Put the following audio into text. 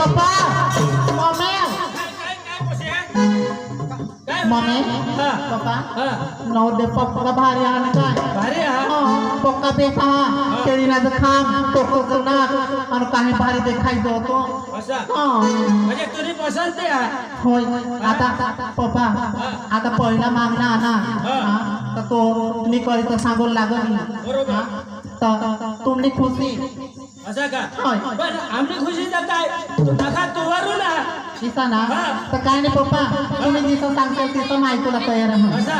papa mummy mummy papa नौ दे पप्पा भारी आण काय पक्का बेसा केळीनाचं खांब टोकोचं नाक आणि काही भारी देखायचं होतो म्हणजे तुझी पसंत आहे होय आता पप्पा आता पहिला मागणा आणा तर तो मी करीत सांगून लागल तर तुमची खुशी असं का होय पण आमची खुशी तर काय नका तू वरू ना दिसा ना तर काय नाही पप्पा तुम्ही जिथं सांगताल तिथं माहितीला तयार आहे